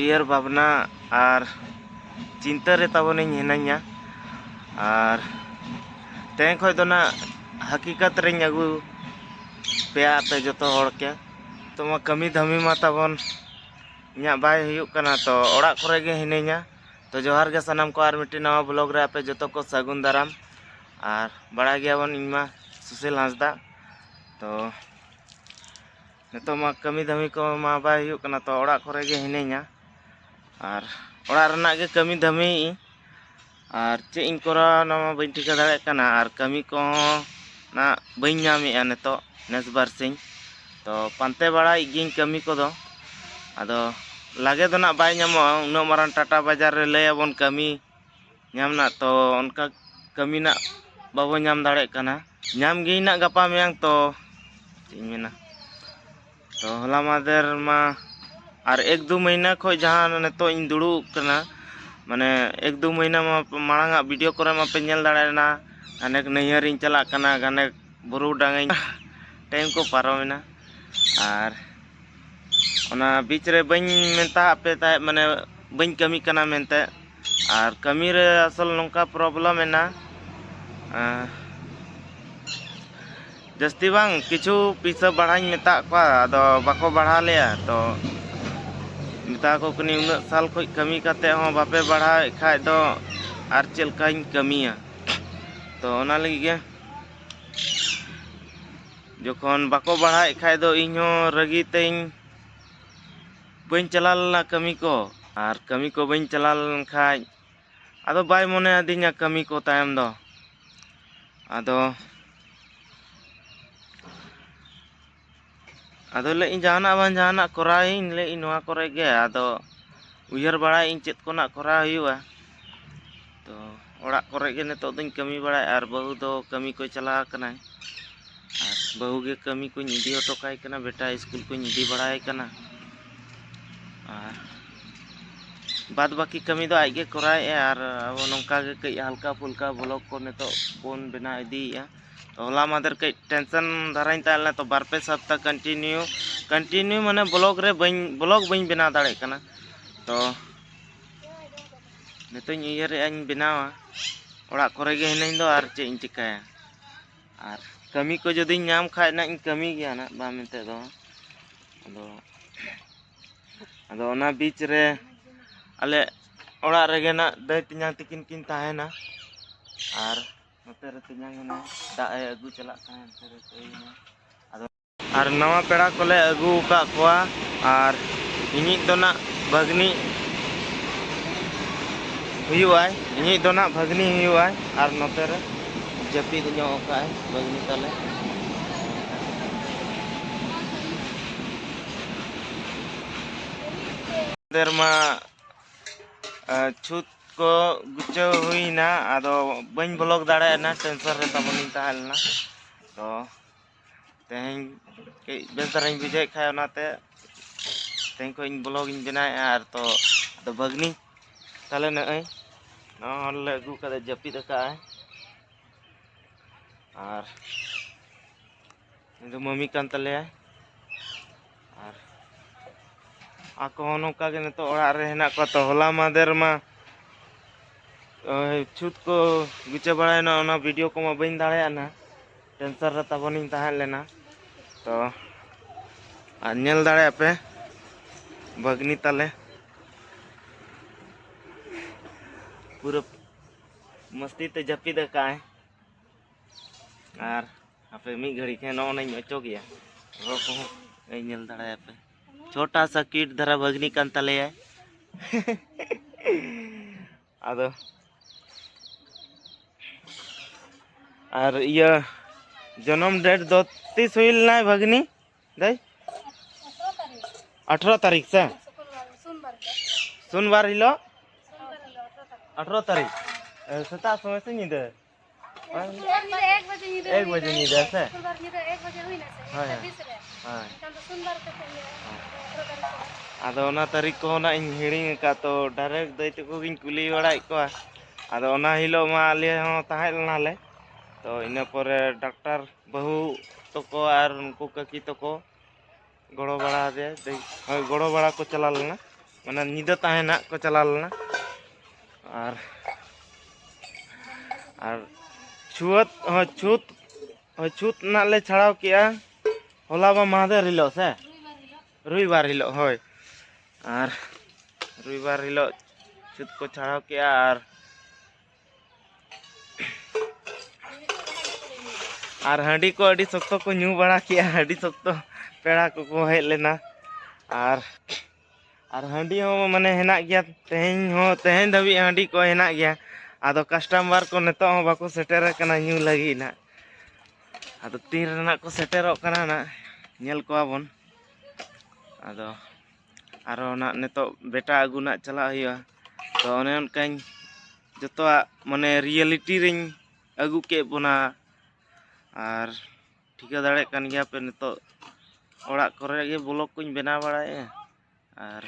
उयहर भावना और चिंता रे ताबोनिኝ हिनाኛ और तें खय दो ना हकीकत रेኝ अगु पेया पे जतो हड़ के तो मा कमी धमी मा ताबोन इᱧᱟ बाय हुयुग कना तो ओड़ा करे गे हिनाኛ तो जोहार गे सनाम को और मिट्टी नवा ब्लॉग रे आपे जतो को सगुन दाराम और बड़ा गया बन इमा सुशील हांसदा तो नितो मा कमी धमी को मा बाय हुयुग कना तो ओड़ा करे गे हिनाኛ और ओड़ा रना गे कमी धमी और चे इन कोरा ना बइन ठिका दाड़े कना और कमी को ना बइन ᱧᱟᱢᱮᱜᱼᱟ नितो नेस बारसिኝ तो पानते बड़ा गिኝ कमी को दो आदो लागे दो ना बाय ᱧᱟᱢᱚᱜᱼᱟ उना मारान टाटा बाजार रे लय आबोन कमी ᱧᱟᱢ ना तो उनका कमी ना बाबो ᱧᱟᱢ दाड़े कना ᱧᱟᱢ गिኝ ना गपा मेयां तो ᱪᱮᱫ मेना तो हला मादेर मा और एक दो महीना खो जहाँ नितो इन दुड़ू कना माने एक दो महीना मा मांगा वीडियो करे मा पे नेल दाड़ेना अनेक नैहर इन चला कना गाने बुरु डांगे टाइम को पारोमेना और ओना बीच रे बइन मेंता पे ता माने बइन कमी कना मेनते और कमी रे असल नोंका प्रॉब्लम एना जस्ती बांग किछु पीछे बढ़ाई मेता को आदो बाको बढ़ा लेया तो मेता को कनी उन साल खो कमी काते हो बापे बढ़ा खाय दो आर चेलकाइन कमिया तो ओना लगी गे जोखन बाको बढ़ाई खाय दो इñो रगी तेñ बइन चलालना कमी को और कमी को बइन चलाल खाय आदो बाय मने आदिña कमी को तायम दो आदो ले इन जाना बान जाना कोराइन ले इन नोआ करे गे आदो उयहर बड़ा इन चेत को ना कोरा हुआ तो ओड़ा करे गे नितो दिन कमी बड़ा और बहु दो कमी को चला कना और बहु गे कमी को इदी हटोकाय कना बेटा स्कूल को इदी बड़ाय कना और बाद बाकी कमी दो आगे कोराय और अब नोंका गे कई हल्का फुल्का ब्लॉग को नितो बोन बना इदीया तो हला मादर कई टेंशन धराइन तालना तो बार पे सप्ताह कंटिन्यू माने ब्लॉग रे ब्लॉग बइन बना दाड़े कना तो नितो उयहर इन बनावा ओड़ा करे गे हिनाኝ दो और चे इन चिकाया और कमी को जदि नाम खाय ना इन कमी गया ना बा मेनते दो आदो ओना बीच रे आले ओड़ा रेगे ना दई तिᱧांग तिकिन किन ताहेना और नोते रे तिᱧांग ना दाग ए अगु चला ताहे नोते रे कईना आदो और नवा पेड़ा कोले अगु का कोआ और इñi दो ना भगनी हुयुआय इñi दो ना भगनी हुयुआय और नोते रे जपी दो काय भगनी ताले देर मा छूत को गुचो हुईना आदो बइन ब्लॉग दाड़े ना टेंशन रे ताबोनी ताहलना तो तेहें के बेसराइन बुझे खाय ओनाते तेहें को इन ब्लॉग इन बनाय और तो भगनी ताले न ए न ले अगु कदे जपी दकाय और इदो मम्मी कान तले और आको नोका गे नितो ओड़ा रे हेना को तो होला मादेर मा छूत को गुचे बड़ाय ना ओना वीडियो को मा बइन दाड़े ना टेंशन रे ताबोनिኝ ताहे लेना तो आ नेल दाड़े पे भगनी ताले पूरा मस्ती ते जपी दकाय और आपे मी घड़ी के नो नहीं अचो गया रो को ए नेल दाड़े पे छोटा सा किट धरा भगनी कान तले है आदो और ये जन्म डेट दो 30 हुई ना भगनी दई 18 तारीख से सोमवार हिलो 18 तारीख सता समय से नहीं दे 1 बजे नहीं दे से आदो ओना तारीख को ना इन हिड़िंग का तो डायरेक्ट दई तको गिन कुली बड़ाई को आदो ओना हिलो मा आले हो ताहे लनाले तो इना पर डॉक्टर बहु तको और उनको ककी तको गड़ो बड़ा दे गड़ो बड़ा को चला लेना ᱢᱟᱱᱮ ᱧᱤᱫᱟᱹ ᱛᱟᱦᱮᱱ ᱦᱟᱸᱜ ᱠᱚ ᱪᱟᱞᱟᱣ ᱞᱮᱱᱟ ᱟᱨ ᱪᱷᱩᱸᱛ ᱱᱟᱜ ᱞᱮ ᱪᱷᱟᱲᱟᱣ ᱠᱮᱜᱼᱟ ᱦᱚᱞᱟ ᱢᱟᱦᱫᱮᱨ ᱦᱤᱞᱳᱜ ᱥᱮ ᱨᱚᱵᱤᱵᱟᱨ ᱦᱤᱞᱳᱜ ᱦᱳᱭ ᱟᱨ ᱨᱚᱵᱤᱵᱟᱨ ᱦᱤᱞᱳᱜ ᱪᱷᱩᱸᱛ ᱠᱚ ᱪᱷᱟᱲᱟᱣ ᱠᱮᱜᱼᱟ ᱟᱨ ᱦᱟᱺᱰᱤ ᱠᱚ ᱟᱹᱰᱤ ᱥᱚᱠᱛᱚ ᱠᱚ ᱧᱩ ᱵᱟᱲᱟ ᱠᱮᱜᱼᱟ ᱟᱹᱰᱤ ᱥᱚᱠᱛᱚ ᱯᱮᱲᱟ ᱠᱚᱠᱚ ᱦᱮᱡ ᱞᱮᱱᱟ ᱟᱨ ᱦᱟᱺᱰᱤ ᱦᱚᱸ ᱢᱟᱱᱮ ᱦᱮᱱᱟᱜ ᱜᱮᱭᱟ ᱛᱮᱦᱮᱧ ᱫᱷᱟᱹᱵᱤᱡ ᱦᱟᱺᱰᱤ ᱠᱚ ᱦᱮᱱᱟᱜ ᱜᱮᱭᱟ ᱟᱫᱚ ᱠᱟᱥᱴᱚᱢᱟᱨ ᱠᱚ ᱱᱤᱛᱚᱜ ᱦᱚᱸ ᱵᱟᱠᱚ ᱥᱮᱴᱮᱨ ᱟᱠᱟᱱᱟ ᱧᱩ ᱞᱟᱹᱜᱤᱫ ᱱᱟᱜ ᱟᱫᱚ ᱛᱤᱱ ᱨᱮᱱᱟᱜ ᱠᱚ ᱥᱮᱴᱮᱨᱚᱜ ᱠᱟᱱᱟ ᱱᱟᱜ ᱧᱮᱞ ᱠᱚᱣᱟ ᱵᱚᱱ ᱟᱫᱚ ᱟᱨᱚ ᱱᱟᱜ ᱱᱤᱛᱚᱜ ᱵᱮᱴᱟ ᱟᱹᱜᱩ ᱱᱟᱜ ᱪᱟᱞᱟᱜ ᱦᱩᱭᱩᱜᱼᱟ ᱛᱚ ᱚᱱᱮ ᱚᱱᱠᱟᱧ ᱡᱚᱛᱚᱣᱟᱜ ᱢᱟᱱᱮ ᱨᱤᱭᱮᱞᱤᱴᱤ ᱨᱤᱧ ᱟᱹᱜᱩ ᱠᱮᱫ ᱵᱚᱱᱟ ᱟᱨ ᱴᱷᱤᱠᱟᱹ ᱫᱟᱲᱮᱭᱟᱜ ᱠᱟᱱ ᱜᱮᱭᱟ ᱯᱮ ᱱᱤᱛᱚᱜ ᱚᱲᱟᱜ ᱠᱚᱨᱮ ᱜᱮ ᱵᱞᱚᱜ ᱠᱚᱧ ᱵᱮᱱᱟᱣ ᱵᱟᱲᱟᱭᱮᱜᱼᱟ ᱟᱨ